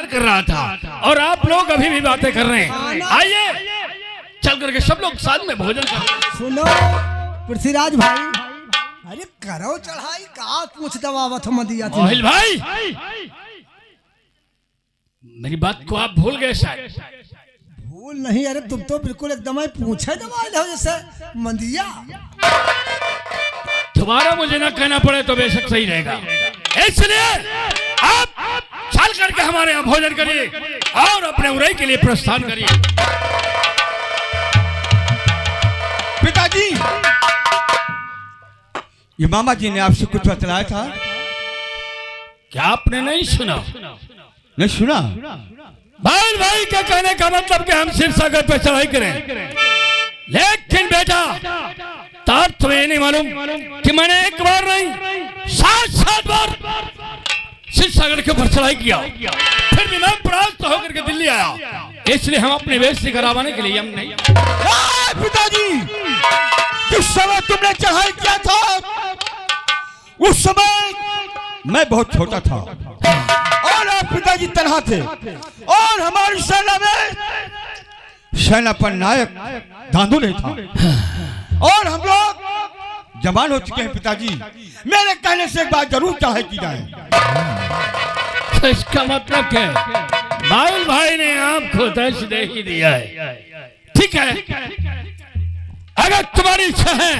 इंतजार कर रहा था और आप लोग अभी भी बातें कर रहे हैं। आइए चल करके सब लोग साथ में भोजन करें। सुनो पृथ्वीराज भाई, अरे करो चढ़ाई का पूछ दबावत हम दिया थी। मोहिल भाई, मेरी बात को आप भूल गए शायद। भूल नहीं, अरे तुम तो बिल्कुल एकदम ही पूछे दबा हो जैसे मंदिया। दोबारा मुझे ना कहना पड़े तो बेशक सही रहेगा। इसलिए आप चल करके हमारे यहाँ भोजन करिए और अपने उड़ाई के लिए प्रस्थान करिए। पिताजी, ये मामा जी ने आपसे कुछ बतलाया था? क्या आपने नहीं सुना? नहीं सुना? भाई भाई के कहने का मतलब कि हम शिव सागर पर चढ़ाई करें, लेकिन बेटा तार तुम्हें ये नहीं मालूम कि मैंने एक बार नहीं 7 बार शिव सागर के ऊपर चढ़ाई किया, फिर भी मैं परास्त होकर के दिल्ली आया। इसलिए हम अपनी बेइज्जती करावाने के लिए हम नहीं। पिताजी, जिस समय तुमने चढ़ाई किया था उस समय मैं बहुत छोटा था और आप पिताजी तनहा थे और हमारी सेना में सेना पर नायक धांधु नहीं था और हम लोग जवान हो चुके हैं। पिताजी, मेरे कहने से एक बात जरूर चढ़ाई की जाए। तो इसका मतलब क्या है? माइल भाई ने आपको दर्श दे ही दिया है। ठीक है, अगर तुम्हारी इच्छा है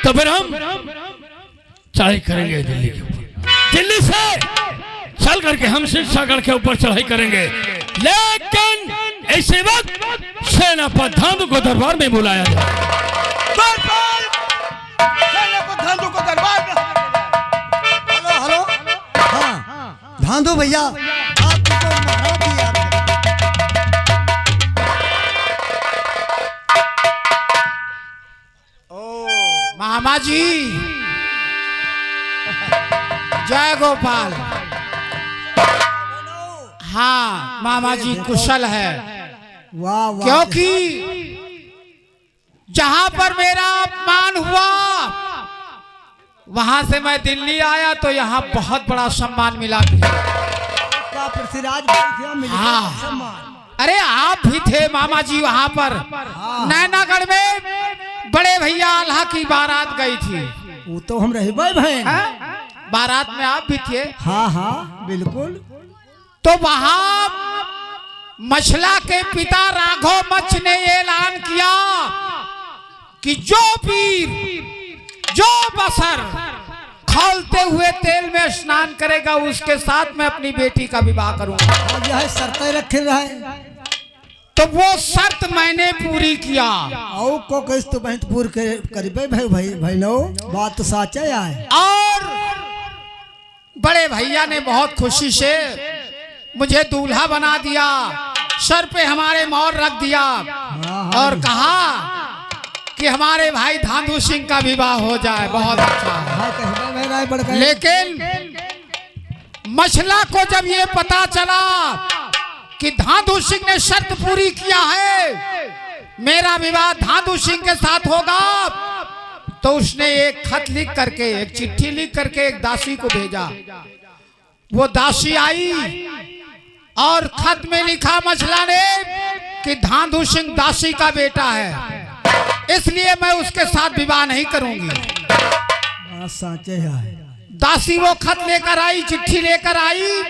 तो फिर हम चढ़ाई करेंगे दिल्ली के ऊपर। दिल्ली से चल करके हम शिव सागर के ऊपर चढ़ाई करेंगे, लेकिन इसी वक्त सेना प्रधान को दरबार में बुलाया जाए। हेलो हेलो, हाँ धांधो भैया, आपको तो महाराज जी याद है। मामा जी, जय गोपाल। हाँ मामा जी कुशल है, वाह वाह, क्योंकि जहां पर मेरा अपमान हुआ वहां से मैं दिल्ली आया तो यहाँ बहुत बड़ा सम्मान मिला। क्या पृथ्वीराज भाई थे, मिल गया हाँ। सम्मान। अरे आप भी थे मामा जी वहां पर। नैनागढ़ में बड़े भैया आल्हा की बारात गई थी। वो तो हम रहे भाई, हाँ? बारात में आप भी थे। हाँ हाँ बिल्कुल। तो वहां मछला के पिता राघव मच्छ ने ऐलान किया कि जो वीर, जो बसर खौलते हुए तेल में स्नान करेगा उसके साथ मैं अपनी बेटी का विवाह करूंगा। और यह शर्तें रखे रहे तो वो शर्त मैंने पूरी किया। और को किस तो बहन पूर के करीबे भाई भाई भाई नो, बात तो साचा है। और बड़े भैया ने बहुत खुशी से मुझे दूल्हा बना दिया, सर पे हमारे मोहर रख दिया और कहा कि हमारे भाई धांधु सिंह का विवाह हो जाए। बहुत अच्छा। लेकिन मछला को जब ये पता चला कि धांधु सिंह ने शर्त पूरी किया है, मेरा विवाह धांधु सिंह के साथ होगा, तो उसने एक खत लिख करके, एक चिट्ठी लिख करके एक दासी को भेजा। वो दासी आई और खत में लिखा मछला ने कि धांधु सिंह दासी का बेटा है, इसलिए मैं उसके साथ विवाह नहीं करूंगी। साचे है। दासी वो खत लेकर आई, चिट्ठी लेकर आई,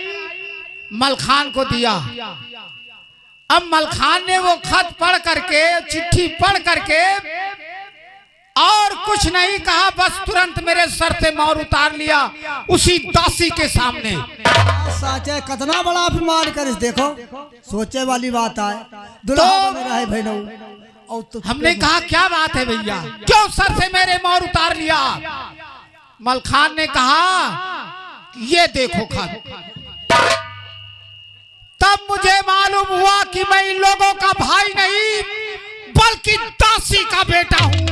मलखान को दिया। अब मलखान ने वो खत पढ़ करके, चिट्ठी पढ़ करके और कुछ नहीं कहा, बस तुरंत मेरे सर से मोहर उतार लिया उसी दासी के सामने। साचे कितना बड़ा अपमान करिस, देखो सोचे वाली बात है। दुल्हा बन रहा है भाई नो। और तो हमने कहा क्या बात है भैया, क्यों सर से मेरे मोहर उतार लिया? मलखान ने कहा ये देखो खत। तब मुझे मालूम हुआ कि मैं इन लोगों का भाई नहीं बल्कि दासी का बेटा हूं।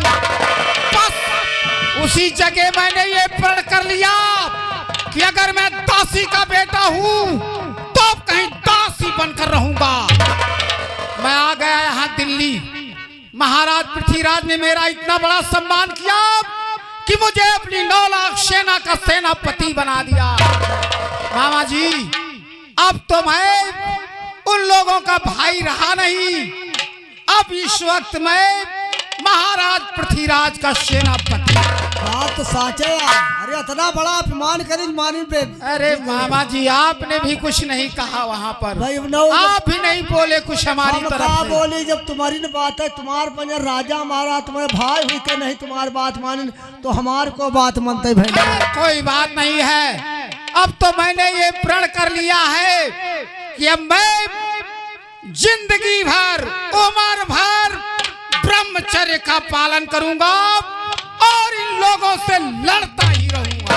बस उसी जगह मैंने ये प्रण कर लिया कि अगर मैं दासी का बेटा हूं तो कहीं दासी बनकर रहूंगा। मैं आ गया यहाँ दिल्ली। महाराज पृथ्वीराज ने मेरा इतना बड़ा सम्मान किया कि मुझे अपनी 9 लाख सेना का सेनापति बना दिया। मामा जी अब तो मैं उन लोगों का भाई रहा नहीं। अब इस वक्त मैं महाराज पृथ्वीराज का सेनापति। बात तो साचे है। अरे इतना बड़ा अपमान करी मानी पे। अरे मामा जी आपने भी कुछ नहीं कहा वहाँ पर, भाई आप भी नहीं बोले कुछ हमारी हम तरफ क्या से। बोली? जब तुम्हारी न बात है, तुम्हार पंजर राजा हमारा, तुम्हारे भाई हुई के नहीं तुम्हारी बात मानी तो हमार को बात मानते भाई। कोई बात नहीं है। अब तो मैंने ये प्रण कर लिया है कि अब मैं जिंदगी भर उम्र भर ब्रह्मचर्य का पालन करूंगा और इन लोगों से लड़ता ही रहूंगा।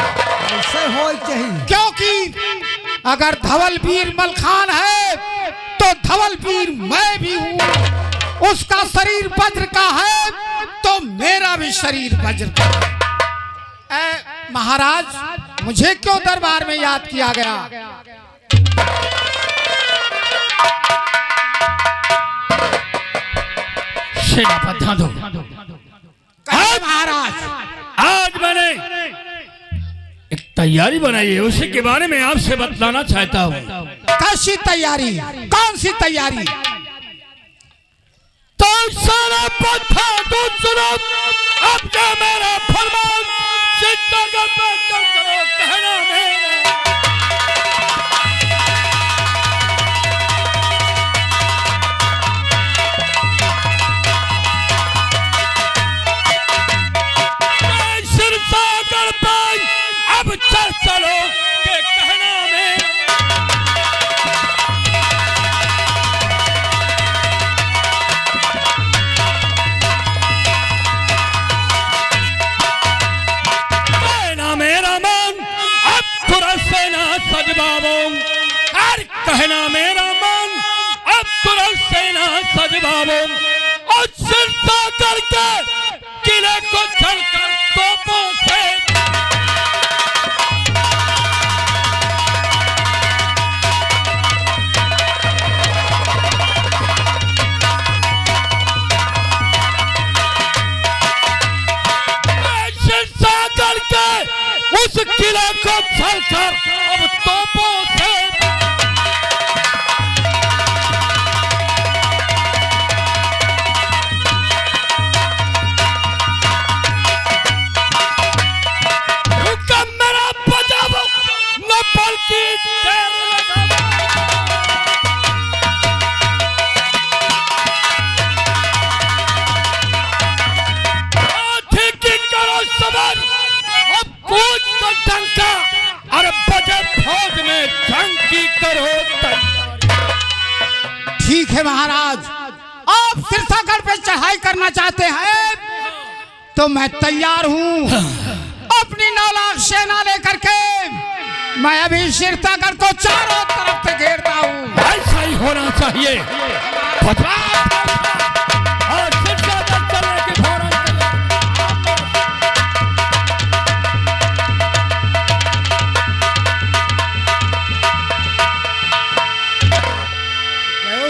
ऐसे हो चाहिए, क्योंकि अगर धवलवीर मलखान है तो धवलवीर मैं भी हूँ। उसका शरीर वज्र का है तो मेरा भी शरीर वज्र का है। महाराज मुझे क्यों दरबार में याद किया गया? सेनापति हाँ दो। महाराज आज मैंने एक तैयारी बनाई है, उसी के बारे में आपसे बतलाना चाहता हूँ। कैसी तैयारी? कौन सी तैयारी? तो सारा पत्था तो सुनो, अब क्या मेरा फरमान सिद्ध करो, कहना मेरा। सिरसागर पर अब चल चलो के कहना मेरा। मेरा मन अब तुरंत सेना सजवाओ, और कहना मेरा मन अब तुरंत सेना सजवाओ और सिरसा करके किले को चढ़कर तोपों से उस किले को चलकर अब तोपों से हुक्म मेरा बजाओ, न पल की देर लगाओ। हाथी की करो सवार, कूद तो डंका और बजे फौज में जंग की करो तैयारी। ठीक है महाराज, आप सिरसागढ़ पे चढ़ाई करना चाहते हैं तो मैं तैयार हूँ। अपनी 9 लाख सेना लेकर के मैं अभी सिरसागढ़ को चारों तरफ से घेरता हूँ। ऐसा ही होना चाहिए। और सिरसागढ़ चलने की फौरन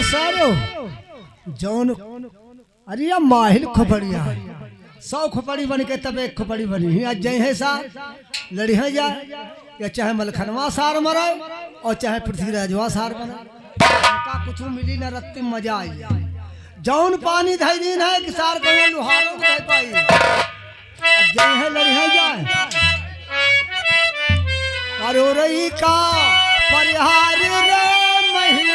सारो जौन अरे या माहिल खोपड़िया 100 खोपड़ी बन के तब एक खोपड़ी बनी ही। आज जय है सार लड़ी है जाए, या चाहे मलखनवा सार मरे और चाहे पृथ्वीराजवा सार बने, का कुछ मिली न रत्ती मजा आई। जौन पानी धैर्य है कि सार को लुहारों को पाई। जय है लड़ी है जाए अरे रही का परिहार रे महिला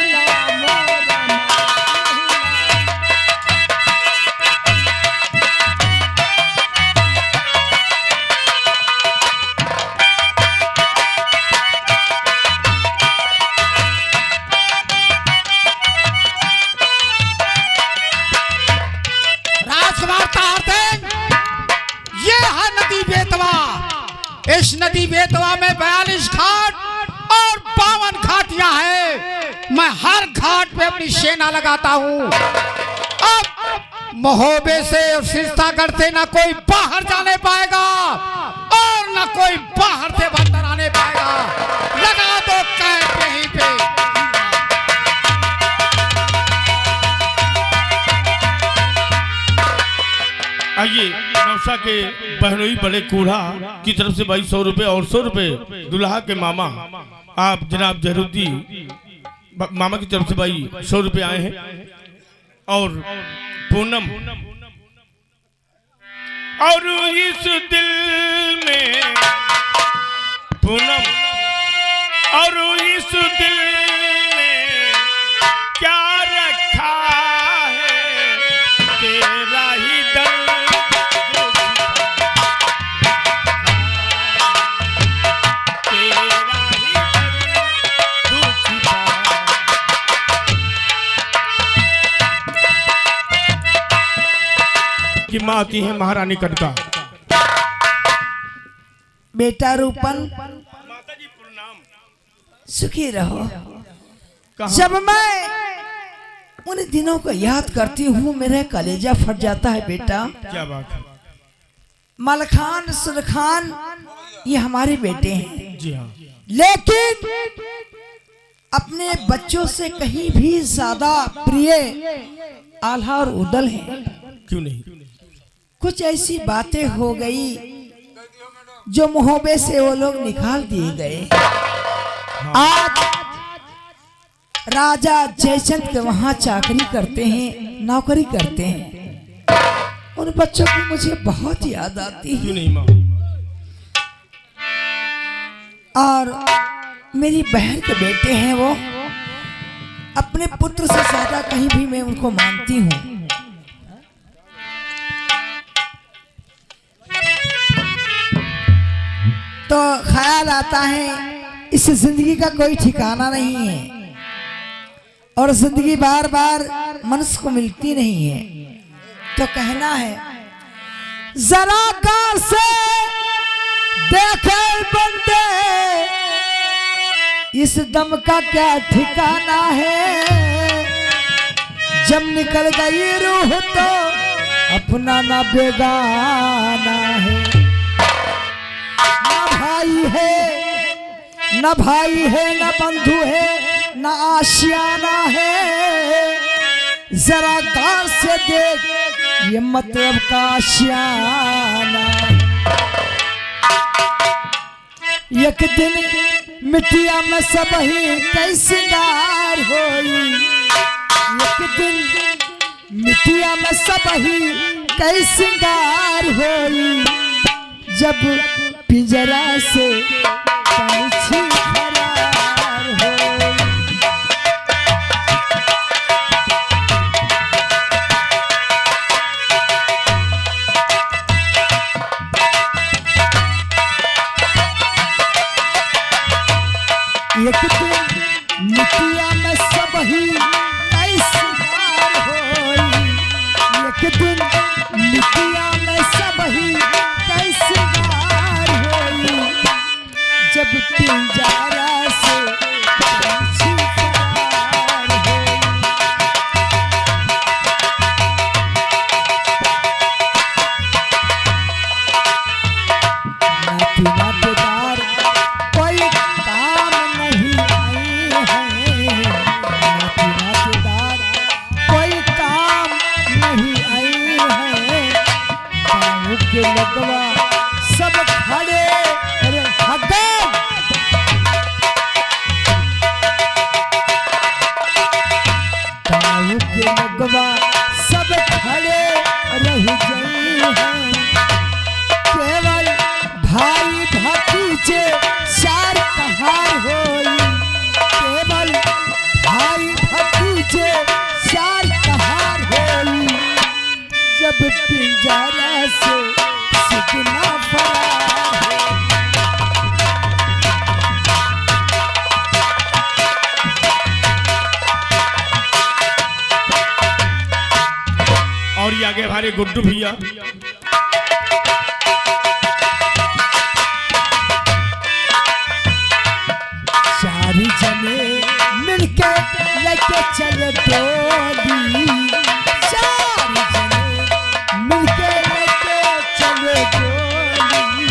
इस नदी बेतवा में 42 घाट और 52 घाटियां हैं। मैं हर घाट पे अपनी सेना लगाता हूँ। अब महोबे से और सिरसागढ़ से ना कोई बाहर जाने पाएगा और ना कोई बाहर से भीतर आने पाएगा। लगा दो कैंप यहीं पे। आइए नौसा के बहनोई बड़े कूढ़ा की तरफ से 2200 रुपए और 100 रुपए दुल्हा के मामा आप जनाब जहरूद्दीन मामा की तरफ से भाई 100 रुपये आए हैं। और पूनम, और इस दिल में पूनम, और इस दिल में क्या रखा है, तेरा ही दर्द की माँ आती है महारानी कनका। बेटा रूपन, माता जी प्रणाम। सुखी रहो। कहाँ? जब मैं उन दिनों को याद करती हूँ मेरा कलेजा फट जाता है बेटा। क्या बात है? मलखान सुरखान ये हमारे बेटे हैं, जी हाँ। लेकिन अपने बच्चों से कहीं भी ज्यादा प्रिय आल्हा और उदल हैं। क्यों नहीं? कुछ ऐसी बातें हो गई जो मुहब्बत से वो लोग निकाल दिए गए। आज राजा जयचंद के वहां चाकरी करते हैं, नौकरी करते हैं। उन बच्चों की मुझे बहुत याद आती क्यों है। नहीं माँ? और मेरी बहन के बेटे हैं, वो अपने पुत्र से ज्यादा कहीं भी मैं उनको मानती हूँ। तो ख्याल आता है इस जिंदगी का कोई ठिकाना नहीं है और जिंदगी बार बार मनुष्य को मिलती नहीं है। तो कहना है जरा गौर से देखे बंदे इस दम का क्या ठिकाना है। जब निकल गई रूह तो अपना ना बेगाना है। न भाई है न बंधु है न आशियाना है। जरा गौर से देख ये मतलब का आशियाना। एक दिन मिट्टिया में सब ही कई सिंगार होई। एक दिन मिट्टिया में सब ही कई सिंगार होई। जब पिंजरा से पंछी फरार हो। एक दिन मिट्टिया में सब ही कई सिंगार होई। एक दिन मिट्टिया में सब ही कई सिंगार होई। जब पिंजरा से पंछी फरार होई। नाती नातेदार कोई काम नहीं आई है। नाती नातेदार कोई काम नहीं आई है। गाँव के लगवा सब खड़े के लगवा सब खड़े रह गई हैं। केवल भाई भतीजे चार कहार होई। केवल भाई भतीजे चार कहार होई। जब पिंजरा से सुगना फरार हो। और ये आगे हमारे गुड्डू भैया। चार जने मिलके लेके चले डोली। चार जने मिलके लेके चले डोली।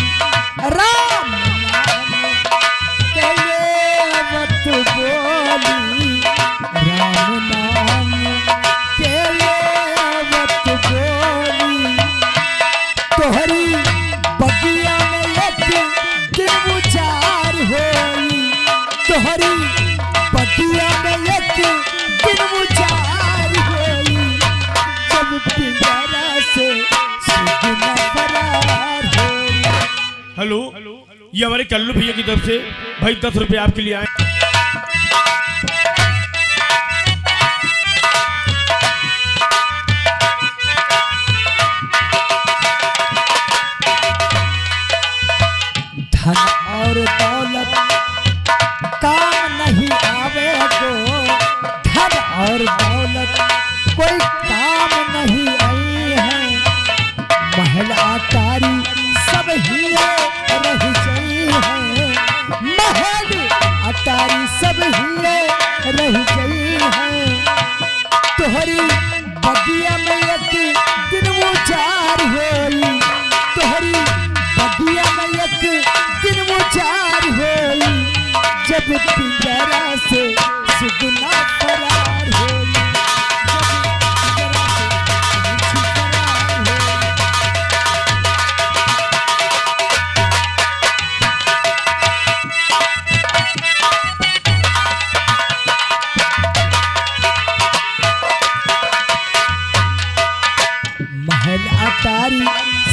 राम नाम के लेवत बोली। राम नाम के लेवत बोली। तोहरी बगिया में एक दिन उचार होई। तोहरी बगिया में हेलो, ये हमारे कल्लू भैया की तरफ से भाई 10 रुपए आपके लिए आए। धन और दौलत काम नहीं आवे गो, धन और दौलत कोई काम नहीं आई है। महल अटारी सब ही रह गई है, महल अटारी सब ही रह गई है। तोहरी बगिया में एक दिन उजार होई, तोहरी बगिया में एक दिन उजार होई, जब पिंजरा से सुगुना फरार होई, जब पिंजरा से फरार होई। महल अटारी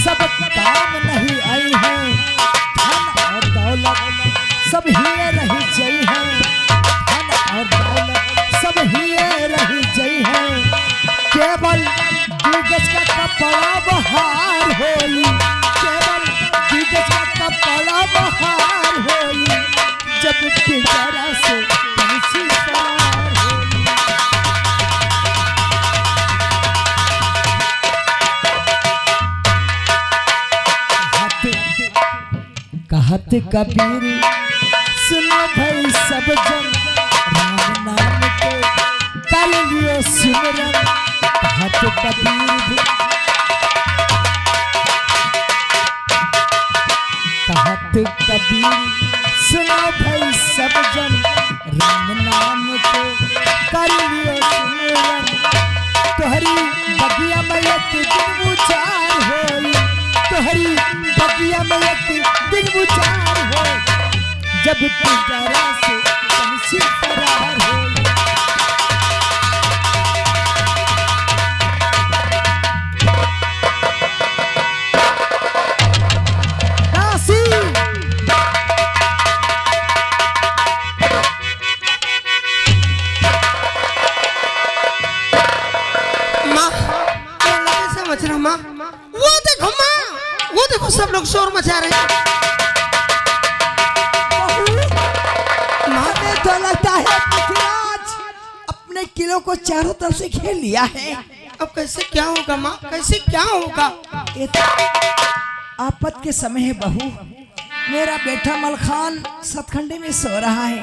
सब काम नहीं आई है, धन और दौलत सब ही रही गई है, धन और दौलत सब ही रही गई है। केवल दिग्गज का कपड़ा बहार होई, केवल दिग्गज का कपड़ा बहार होई, जब पिंजरा से पंछी फरार होई। कहत कबीर सुनो भाई सब जन, राम नाम को कर लियो सिमरन। कहत कबीर कहत कबीर सुनो भाई सब जन, राम नाम को कर लियो सिमरन। तोहरी बगिया में एक दिन उचार होई, तोहरी बगिया में एक दिन उचार हो, जब पिंजरा से पंछी फरार हो। काशी माँ समझ रहा माँ, वो देखो माँ, वो देखो सब लोग शोर मचा रहे हैं। हमें तो लगता है पृथ्वीराज अपने किलो को चारों तरफ से घेर लिया है। अब कैसे क्या होगा माँ, कैसे क्या होगा? ये तो आफत के समय है बहू। मेरा बेटा मलखान सतखंडे में सो रहा है,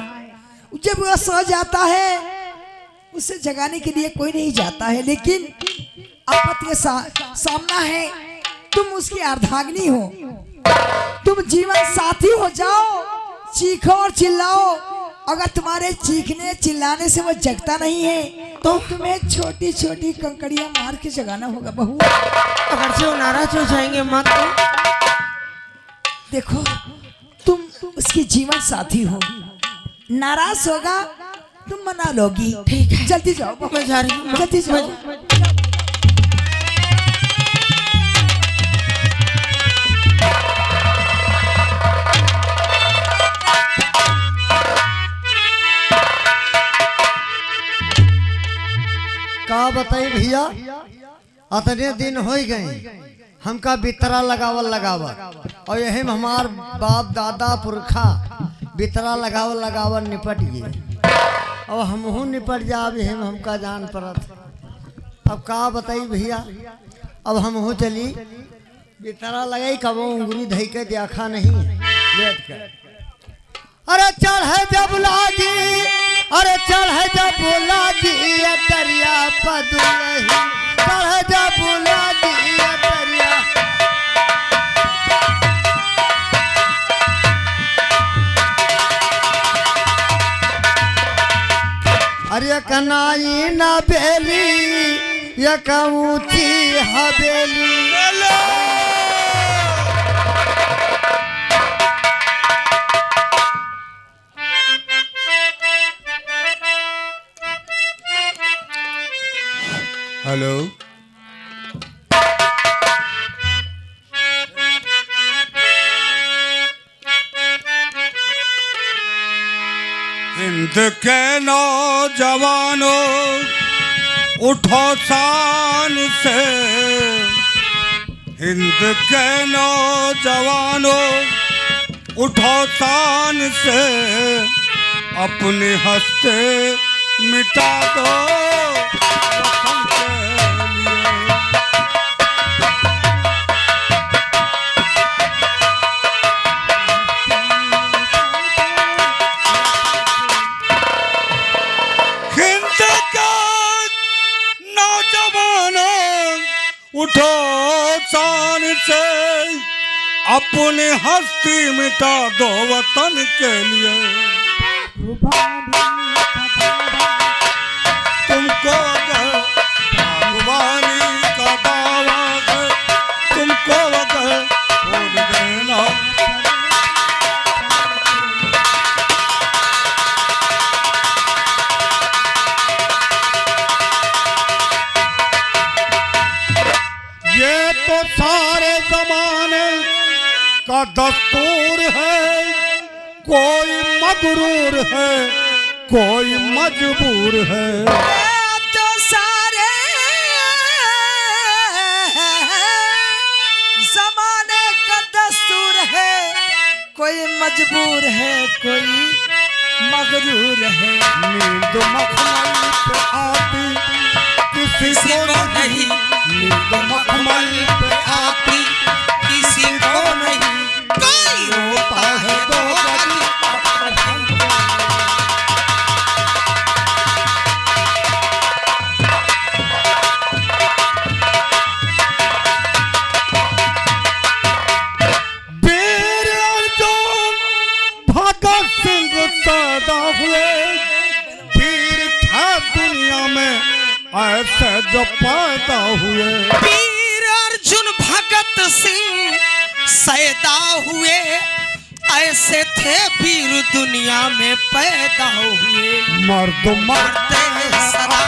जब वह सो जाता है उसे जगाने के लिए कोई नहीं जाता है, लेकिन आफत के सामना है। तुम उसकी अर्धांगिनी हो, तुम जीवन साथी हो जाओ, चीखो और चिल्लाओ। अगर तुम्हारे चीखने चिल्लाने से वो जगता नहीं है तो तुम्हें छोटी छोटी कंकड़ियां मार के जगाना होगा बहू। अगर से वो नाराज हो जाएंगे माँ तो? देखो तुम उसकी जीवन साथी हो, नाराज होगा तुम मना लोगी। ठीक है, जल्दी जाओ बहू, मैं जा रही हूँ, जल्दी जाओ। का बताई भैया, अतने दिन हो गए हमका बितरा लगावल और यही में हमार बाप दादा पुरखा बितरा लगावल निपट गए। अब हमहू निपट जाब यही में हमका जान पड़त। अब का बताई भैया, अब हमहू चली बितरा लगाई, कबो उंगली धई के देखा नहीं लेट कर। अरे चढ़ जब लागी, अरे चढ़ जब लागी अटरिया पदुलही, चढ़ जब लागी अटरिया। अरे कनाई न बेली ये ऊंची हवेली। हेलो, हिंद के नौजवानों उठो शान से, हिंद के नौजवानों उठो शान से, अपने हस्ते मिटा दो वतन के लिए। हिंद के नौजवानों उठो शान से, अपनी हस्ती मिटा दो वतन के लिए। तुमको अगर भगवानी का दावा है, तुमको अगर छोड़ देना। ये तो सारे जमाने का दस्तूर है, कोई मगरूर है कोई मजबूर है। तो सारे जमाने का दस्तूर है, कोई मजबूर है कोई मगरूर है। नींद मखमल पे आती किसी को नहीं, नींद मखमल पे आती किसी को नहीं, कोई रोता है दो गली। वीर अर्जुन भगत सिंह पैदा हुए, वीर था दुनिया में ऐसे जो पैदा हुए। वीर अर्जुन भगत सिंह सैदा हुए, ऐसे थे वीर दुनिया में पैदा हुए। मर्द मरते सदा